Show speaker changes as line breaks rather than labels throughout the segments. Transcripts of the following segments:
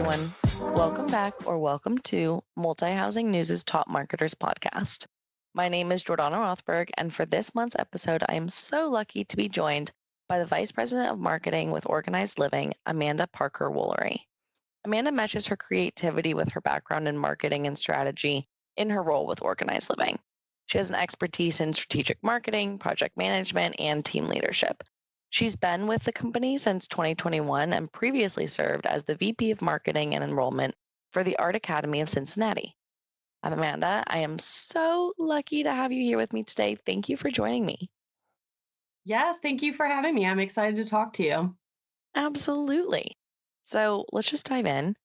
everyone. Welcome back or welcome to Multi-Housing News' Top Marketers podcast. My name is Jordana Rothberg, and for this month's episode, I am so lucky to be joined by the Vice President of Marketing with Organized Living, Amanda Parker-Wolery. Amanda matches her creativity with her background in marketing and strategy in her role with Organized Living. She has an expertise in strategic marketing, project management, and team leadership. She's been with the company since 2021 and previously served as the VP of Marketing and Enrollment for the Art Academy of Cincinnati. Amanda, I am so lucky to have you here with me today. Thank you for joining me.
Yes, thank you for having me. I'm excited to talk to you.
Absolutely. So let's just dive in.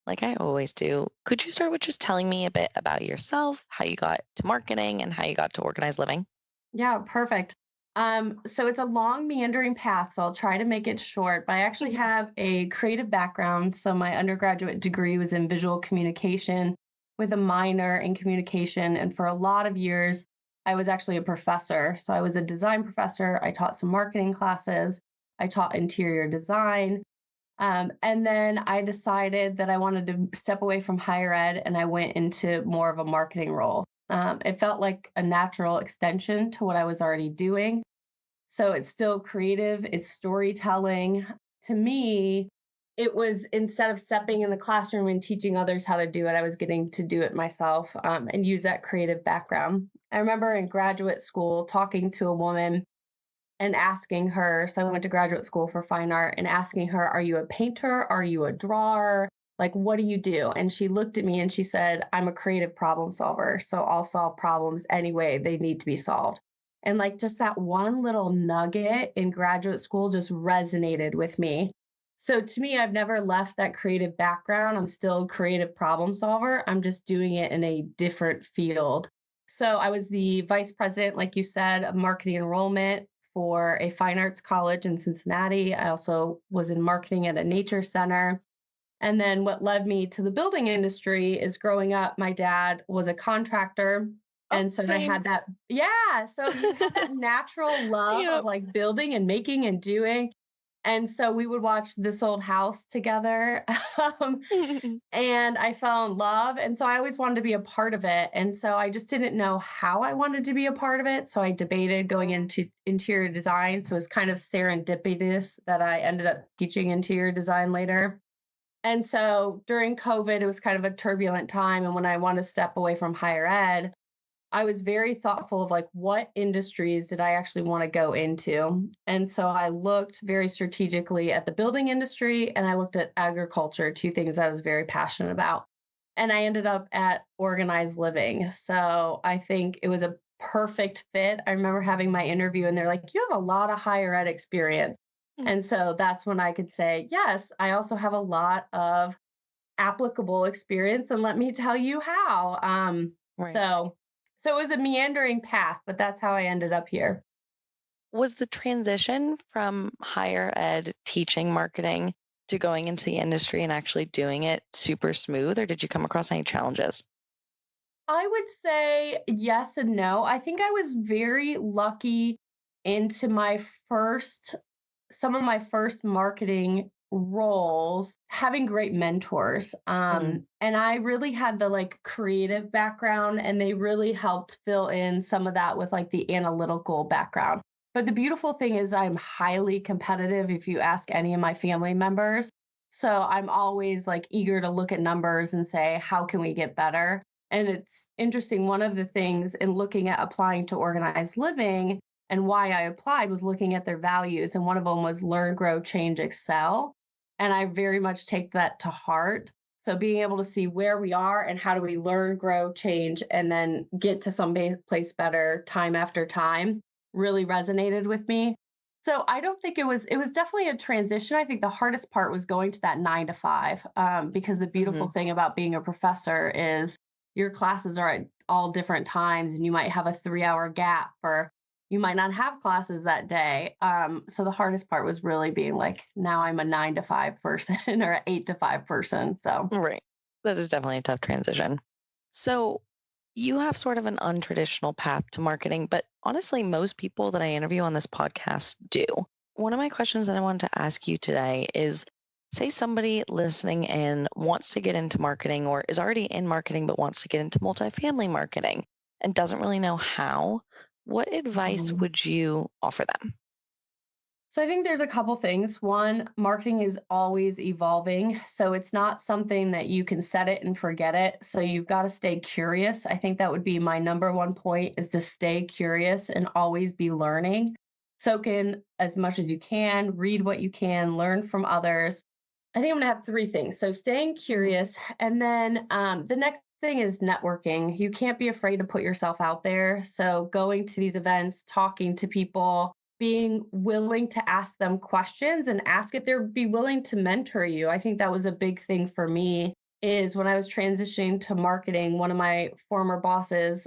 Like I always do, could you start with just telling me a bit about yourself, how you got to marketing, and how you got to Organized Living?
Yeah, perfect. So it's a long meandering path, so I'll try to make it short. But I actually have a creative background. So my undergraduate degree was in visual communication with a minor in communication. And for a lot of years, I was actually a professor. So I was a design professor. I taught some marketing classes. I taught interior design. And then I decided that I wanted to step away from higher ed and I went into more of a marketing role. It felt like a natural extension to what I was already doing. So it's still creative, it's storytelling. To me, it was instead of stepping in the classroom and teaching others how to do it, I was getting to do it myself and use that creative background. I remember in graduate school talking to a woman and asking her, so I went to graduate school for fine art and asking her, are you a painter? Are you a drawer? Like, what do you do? And she looked at me and she said, I'm a creative problem solver. So I'll solve problems any way they need to be solved. And like just that one little nugget in graduate school just resonated with me. So to me, I've never left that creative background. I'm still a creative problem solver. I'm just doing it in a different field. So I was the vice president, like you said, of marketing enrollment for a fine arts college in Cincinnati. I also was in marketing at a nature center. And then what led me to the building industry is growing up, my dad was a contractor.
Oh,
And so I
same.
had that, yeah. So you have that natural love of
Yep.
like building and making and doing. And so we would watch This Old House together. um, and I fell in love. And so I always wanted to be a part of it. And so I just didn't know how I wanted to be a part of it. So I debated going into interior design. So it was kind of serendipitous that I ended up teaching interior design later. And so during COVID, it was kind of a turbulent time. And when I wanted to step away from higher ed, I was very thoughtful of like what industries did I actually want to go into. And so I looked very strategically at the building industry and I looked at agriculture, two things I was very passionate about. And I ended up at organized living. So I think it was a perfect fit. I remember having my interview and they're like, you have a lot of higher ed experience. And so that's when I could say, yes, I also have a lot of applicable experience. And let me tell you how.
Right.
So it was a meandering path, but that's how I ended up here.
Was the transition from higher ed teaching marketing to going into the industry and actually doing it super smooth, or did you come across any challenges?
I would say yes and no. I think I was very lucky into some of my first marketing roles having great mentors.
Mm,
And I really had the like creative background and they really helped fill in some of that with like the analytical background. But the beautiful thing is I'm highly competitive if you ask any of my family members. So I'm always like eager to look at numbers and say, how can we get better? And it's interesting. One of the things in looking at applying to organized living and why I applied was looking at their values. And one of them was learn, grow, change, excel. And I very much take that to heart. So being able to see where we are and how do we learn, grow, change, and then get to some place better time after time really resonated with me. So I don't think it was definitely a transition. I think the hardest part was going to that 9 to 5, because the beautiful
hmm
thing about being a professor is your classes are at all different times and you might have a 3 hour gap or you might not have classes that day. So the hardest part was really being like, now I'm a 9 to 5 person or an 8 to 5 person. So
Right. That is definitely a tough transition. So you have sort of an untraditional path to marketing, but honestly, most people that I interview on this podcast do. One of my questions that I wanted to ask you today is Say somebody listening in wants to get into marketing or is already in marketing but wants to get into multifamily marketing and doesn't really know how. What advice
Mhm.
would you offer them?
So I think there's a couple things. One, marketing is always evolving. So it's not something that you can set it and forget it. So you've got to stay curious. I think that would be my number one point is to stay curious and always be learning. Soak in as much as you can, read what you can, learn from others. I think I'm gonna have three things. So staying curious, and then the next thing is networking. You can't be afraid to put yourself out there. So going to these events, talking to people, being willing to ask them questions and ask if they'd be willing to mentor you. I think that was a big thing for me. Is when I was transitioning to marketing, one of my former bosses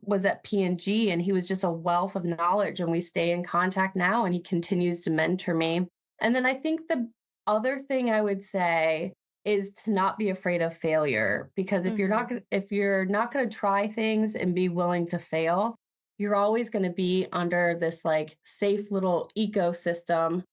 was at P&G, and he was just a wealth of knowledge. And we stay in contact now, and he continues to mentor me. And then I think the other thing I would say is to not be afraid of failure, because
Hmm.
if you're not going to try things and be willing to fail, you're always going to be under this like safe little ecosystem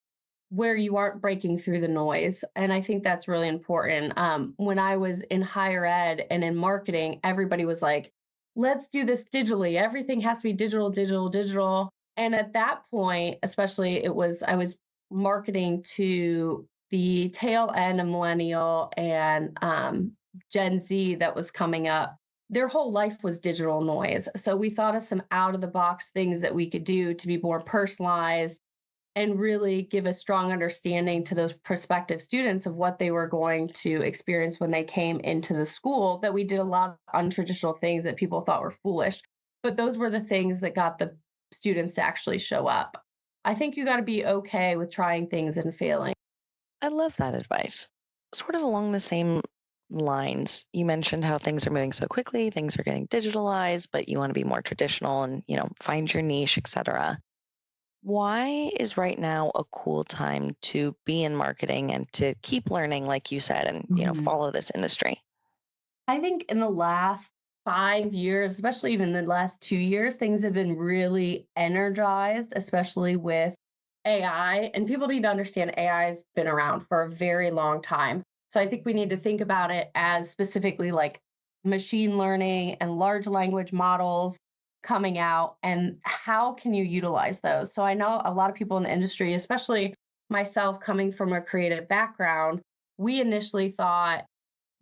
where you aren't breaking through the noise. And I think that's really important. When I was in higher ed and in marketing, everybody was like, let's do this digitally. Everything has to be digital, digital, digital. And at that point, especially I was marketing to the tail end of millennial and Gen Z that was coming up. Their whole life was digital noise. So we thought of some out of the box things that we could do to be more personalized and really give a strong understanding to those prospective students of what they were going to experience when they came into the school, that we did a lot of untraditional things that people thought were foolish. But those were the things that got the students to actually show up. I think you got to be okay with trying things and failing.
I love that advice. Sort of along the same lines, you mentioned how things are moving so quickly, things are getting digitalized, but you want to be more traditional and, find your niche, etc. Why is right now a cool time to be in marketing and to keep learning, like you said, and,
Mhm.
follow this industry?
I think in the last 5 years, especially even the last 2 years, things have been really energized, especially with AI. And people need to understand AI has been around for a very long time. So I think we need to think about it as specifically like machine learning and large language models coming out, and how can you utilize those. So I know a lot of people in the industry, especially myself coming from a creative background, we initially thought,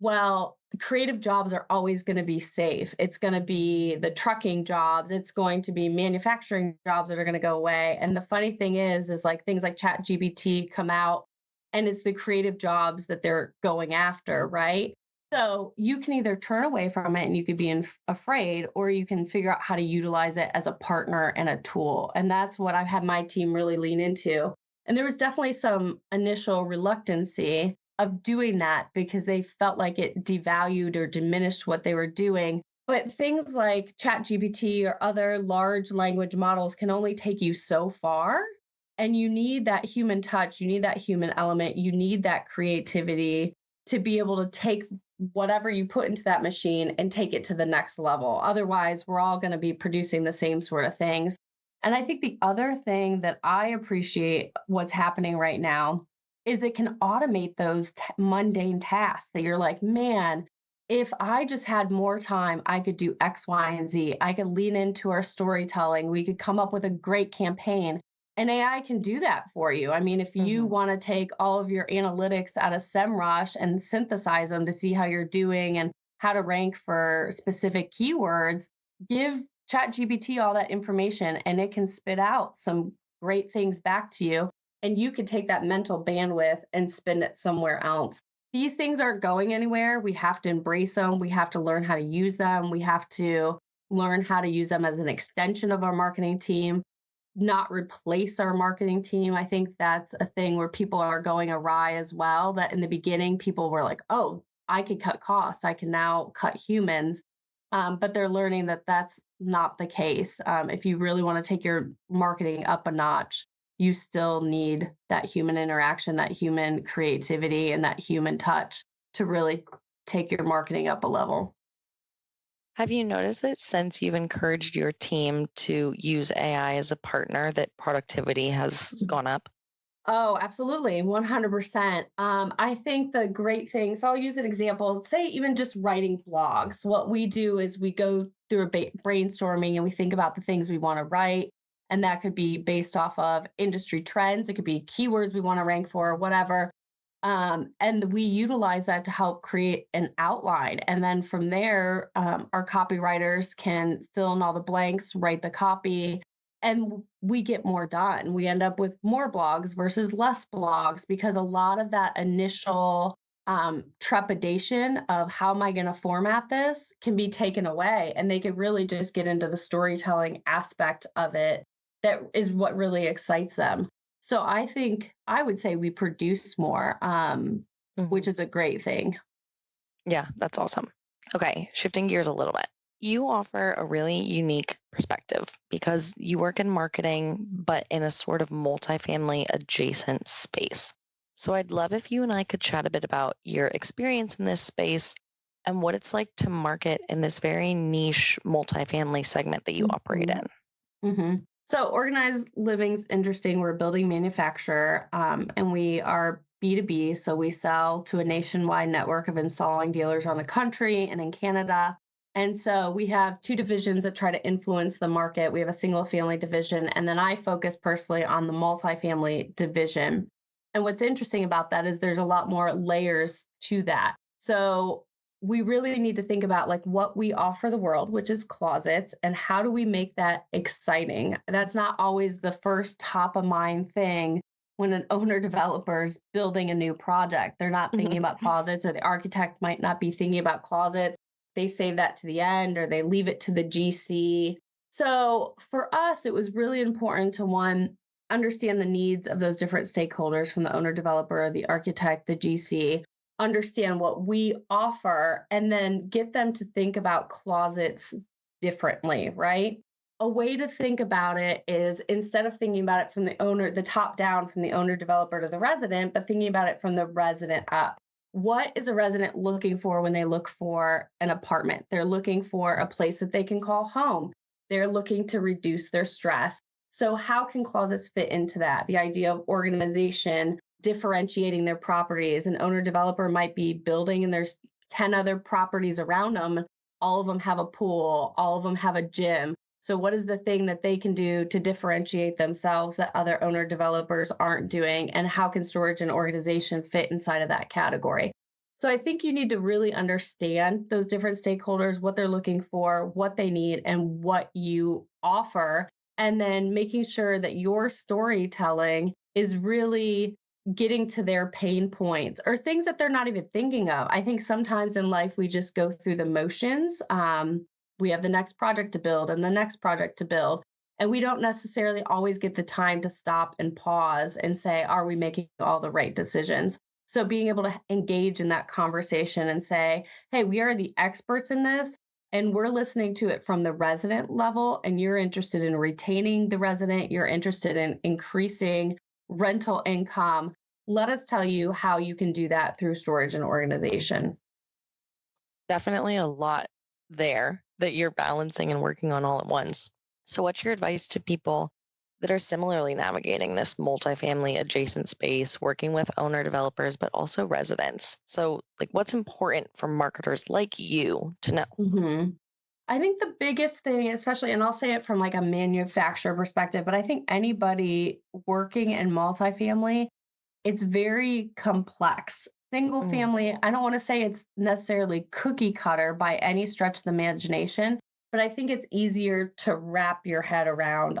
well, creative jobs are always going to be safe. It's going to be the trucking jobs. It's going to be manufacturing jobs that are going to go away. And the funny thing is like things like Chat GPT come out, and it's the creative jobs that they're going after, right? So you can either turn away from it and you could be afraid, or you can figure out how to utilize it as a partner and a tool. And that's what I've had my team really lean into. And there was definitely some initial reluctancy of doing that because they felt like it devalued or diminished what they were doing. But things like ChatGPT or other large language models can only take you so far. And you need that human touch, you need that human element, you need that creativity to be able to take whatever you put into that machine and take it to the next level. Otherwise, we're all going to be producing the same sort of things. And I think the other thing that I appreciate what's happening right now is it can automate those mundane tasks that you're like, man, if I just had more time, I could do X, Y, and Z. I could lean into our storytelling. We could come up with a great campaign. And AI can do that for you. I mean, if you
Hmm.
want to take all of your analytics out of SEMrush and synthesize them to see how you're doing and how to rank for specific keywords, give ChatGPT all that information and it can spit out some great things back to you, and you could take that mental bandwidth and spend it somewhere else. These things aren't going anywhere. We have to embrace them. We have to learn how to use them. We have to learn how to use them as an extension of our marketing team, not replace our marketing team. I think that's a thing where people are going awry as well. That in the beginning, people were like, oh, I could cut costs. I can now cut humans. But they're learning that that's not the case. If you really want to take your marketing up a notch, you still need that human interaction, that human creativity, and that human touch to really take your marketing up a level.
Have you noticed that since you've encouraged your team to use AI as a partner, that productivity has gone up?
Oh, absolutely. 100%. I think the great thing, so I'll use an example, say even just writing blogs. What we do is we go through a brainstorming and we think about the things we want to write. And that could be based off of industry trends, it could be keywords we want to rank for, whatever. And we utilize that to help create an outline. And then from there, our copywriters can fill in all the blanks, write the copy, and we get more done. We end up with more blogs versus less blogs because a lot of that initial trepidation of how am I going to format this can be taken away. And they can really just get into the storytelling aspect of it that is what really excites them. So I think I would say we produce more,
Mhm.
which is a great thing.
Yeah, that's awesome. Okay, shifting gears a little bit. You offer a really unique perspective because you work in marketing, but in a sort of multifamily adjacent space. So I'd love if you and I could chat a bit about your experience in this space and what it's like to market in this very niche multifamily segment that you operate
Mhm,
in.
mhm. So organized living's interesting. We're a building manufacturer, and we are B2B. So we sell to a nationwide network of installing dealers around the country and in Canada. And so we have two divisions that try to influence the market. We have a single family division, and then I focus personally on the multifamily division. And what's interesting about that is there's a lot more layers to that. So we really need to think about like what we offer the world, which is closets, and how do we make that exciting? That's not always the first top of mind thing when an owner developer is building a new project. They're not thinking about closets, or the architect might not be thinking about closets. They save that to the end or they leave it to the GC. So for us, it was really important to one, understand the needs of those different stakeholders from the owner developer, the architect, the GC, understand what we offer, and then get them to think about closets differently, right? A way to think about it is instead of thinking about it from the owner, the top down from the owner developer to the resident, but thinking about it from the resident up. What is a resident looking for when they look for an apartment? They're looking for a place that they can call home. They're looking to reduce their stress. So, how can closets fit into that? The idea of organization, differentiating their properties. An owner developer might be building and there's 10 other properties around them. All of them have a pool, all of them have a gym. So, what is the thing that they can do to differentiate themselves that other owner developers aren't doing? And how can storage and organization fit inside of that category? So, I think you need to really understand those different stakeholders, what they're looking for, what they need, and what you offer. And then making sure that your storytelling is really getting to their pain points or things that they're not even thinking of. I think sometimes in life we just go through the motions. We have the next project to build and the next project to build. And we don't necessarily always get the time to stop and pause and say, are we making all the right decisions? So being able to engage in that conversation and say, hey, we are the experts in this. And we're listening to it from the resident level, and you're interested in retaining the resident, you're interested in increasing rental income. Let us tell you how you can do that through storage and organization.
Definitely a lot there that you're balancing and working on all at once. So, what's your advice to people that are similarly navigating this multifamily adjacent space, working with owner developers, but also residents? So, like, what's important for marketers like you to know?
Mhm. I think the biggest thing, especially, and I'll say it from like a manufacturer perspective, but I think anybody working in multifamily, it's very complex. Single
Mm,
family, I don't want to say it's necessarily cookie cutter by any stretch of the imagination, but I think it's easier to wrap your head around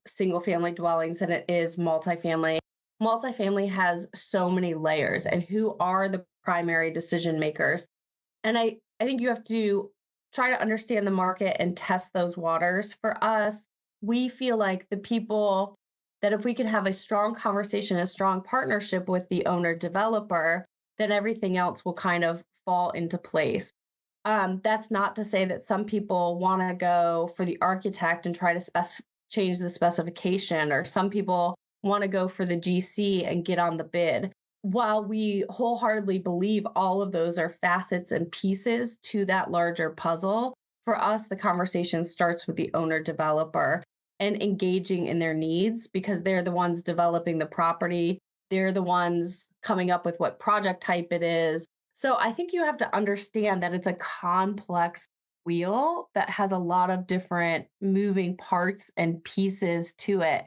single family dwellings than it is multifamily. Multifamily has so many layers, and who are the primary decision makers? And I think you have to try to understand the market and test those waters. For us, we feel like the people that if we can have a strong conversation, a strong partnership with the owner developer, then everything else will kind of fall into place. That's not to say that some people want to go for the architect and try to change the specification, or some people want to go for the GC and get on the bid. While we wholeheartedly believe all of those are facets and pieces to that larger puzzle, for us, the conversation starts with the owner developer. and engaging in their needs because they're the ones developing the property. They're the ones coming up with what project type it is. So I think you have to understand that it's a complex wheel that has a lot of different moving parts and pieces to it.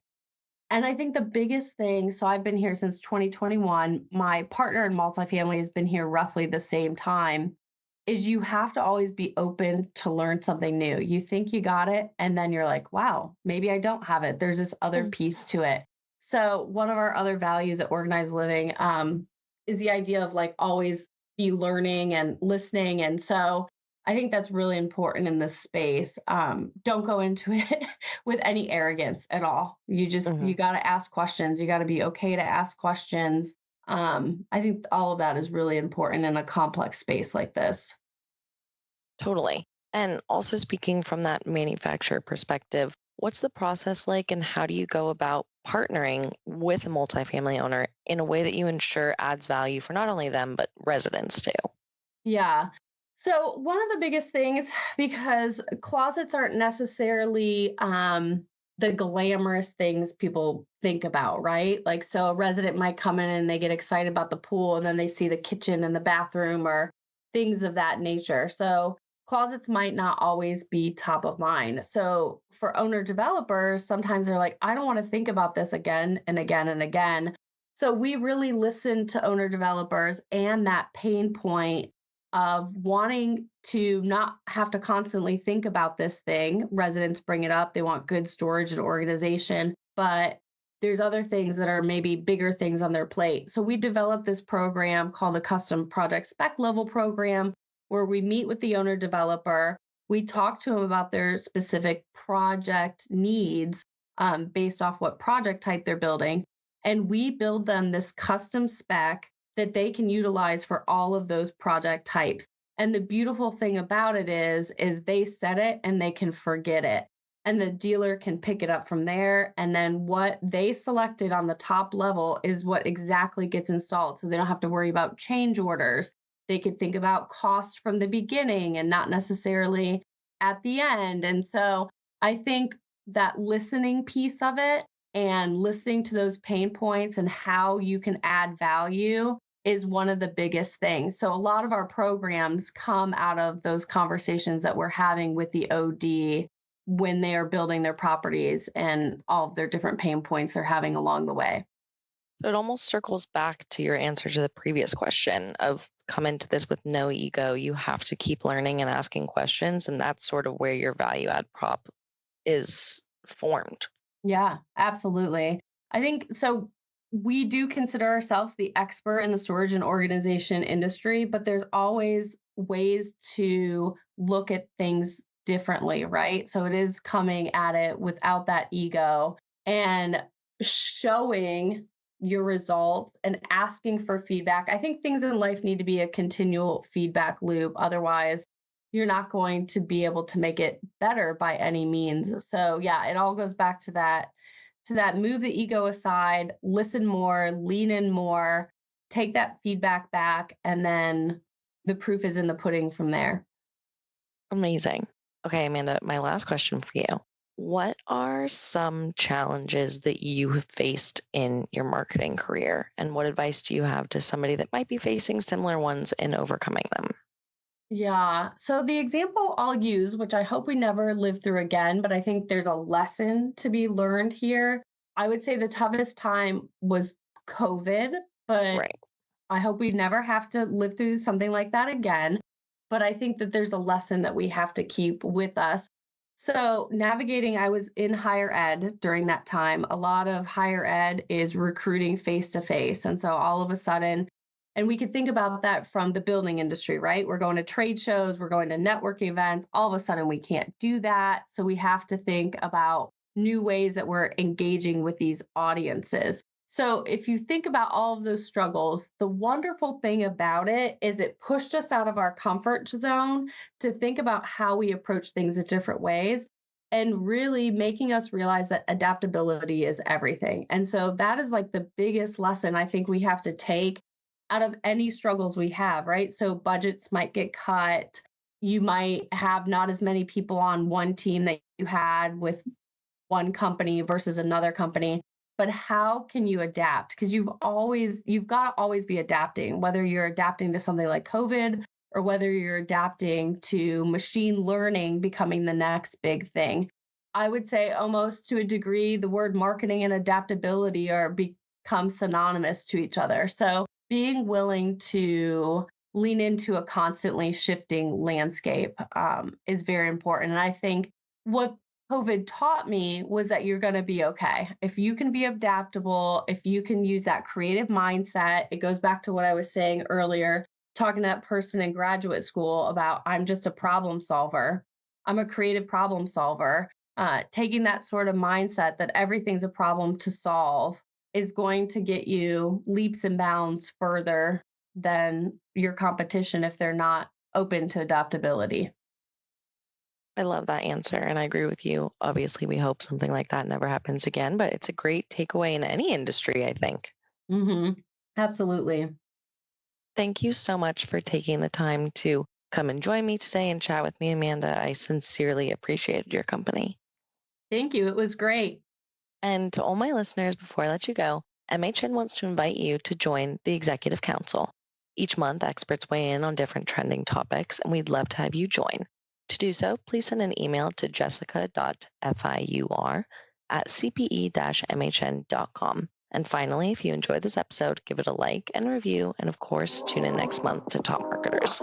And I think the biggest thing, so I've been here since 2021. My partner in multifamily has been here roughly the same time. Is you have to always be open to learn something new. You think you got it, and then you're like, wow, maybe I don't have it. There's this other
Mm.
piece to it. So, one of our other values at Organized Living is the idea of like always be learning and listening. And so, I think that's really important in this space. Don't go into it with any arrogance at all. You
Mhm.
got to ask questions. You got to be okay to ask questions. I think all of that is really important in a complex space like this.
Totally. And also speaking from that manufacturer perspective, what's the process like and how do you go about partnering with a multifamily owner in a way that you ensure adds value for not only them, but residents too?
Yeah. So one of the biggest things, because closets aren't necessarily the glamorous things people think about, right? Like, so a resident might come in and they get excited about the pool, and then they see the kitchen and the bathroom or things of that nature. So closets might not always be top of mind. So for owner developers, sometimes they're like, I don't want to think about this again and again and again. So we really listen to owner developers and that pain point of wanting to not have to constantly think about this thing. Residents bring it up. They want good storage and organization, but there's other things that are maybe bigger things on their plate. So we developed this program called the Custom Project Spec Level Program, where we meet with the owner developer. We talk to them about their specific project needs based off what project type they're building. And we build them this custom spec that they can utilize for all of those project types. And the beautiful thing about it is they set it and they can forget it. And the dealer can pick it up from there. And then what they selected on the top level is what exactly gets installed. So they don't have to worry about change orders. They could think about cost from the beginning and not necessarily at the end. And so I think that listening piece of it and listening to those pain points and how you can add value is one of the biggest things. So a lot of our programs come out of those conversations that we're having with the OD when they are building their properties and all of their different pain points they're having along the way.
So it almost circles back to your answer to the previous question of come into this with no ego. You have to keep learning and asking questions. And that's sort of where your value add prop is formed.
Yeah, absolutely. I think so. We do consider ourselves the expert in the storage and organization industry, but there's always ways to look at things differently, right? So it is coming at it without that ego and showing your results and asking for feedback. I think things in life need to be a continual feedback loop. Otherwise, you're not going to be able to make it better by any means. So yeah, it all goes back to that move the ego aside, listen more, lean in more, take that feedback back, and then the proof is in the pudding from there.
Amazing. Okay, Amanda, my last question for you. What are some challenges that you have faced in your marketing career? And what advice do you have to somebody that might be facing similar ones in overcoming them?
Yeah. So the example I'll use, which I hope we never live through again, but I think there's a lesson to be learned here. I would say the toughest time was COVID, but
Right.
I hope we never have to live through something like that again. But I think that there's a lesson that we have to keep with us. So, navigating, I was in higher ed during that time. A lot of higher ed is recruiting face to face. And so, all of a sudden, and we could think about that from the building industry, right? We're going to trade shows, we're going to networking events. All of a sudden, we can't do that. So, we have to think about new ways that we're engaging with these audiences. So, if you think about all of those struggles, the wonderful thing about it is it pushed us out of our comfort zone to think about how we approach things in different ways and really making us realize that adaptability is everything. And so, that is like the biggest lesson I think we have to take out of any struggles we have, right? So, budgets might get cut. You might have not as many people on one team that you had with one company versus another company, but how can you adapt? Because you've got to always be adapting, whether you're adapting to something like COVID or whether you're adapting to machine learning becoming the next big thing. I would say almost to a degree, the word marketing and adaptability are become synonymous to each other. So being willing to lean into a constantly shifting landscape is very important. And I think what COVID taught me was that you're going to be okay. If you can be adaptable, if you can use that creative mindset, it goes back to what I was saying earlier, talking to that person in graduate school about I'm just a problem solver. I'm a creative problem solver. Taking that sort of mindset that everything's a problem to solve is going to get you leaps and bounds further than your competition if they're not open to adaptability.
I love that answer, and I agree with you. Obviously, we hope something like that never happens again, but it's a great takeaway in any industry, I think.
Absolutely.
Thank you so much for taking the time to come and join me today and chat with me, Amanda. I sincerely appreciated your company.
Thank you. It was great.
And to all my listeners, before I let you go, MHN wants to invite you to join the Executive Council. Each month, experts weigh in on different trending topics, and we'd love to have you join. To do so, please send an email to jessica.fiur@cpe-mhn.com. And finally, if you enjoyed this episode, give it a like and review, and of course, tune in next month to Top Marketers.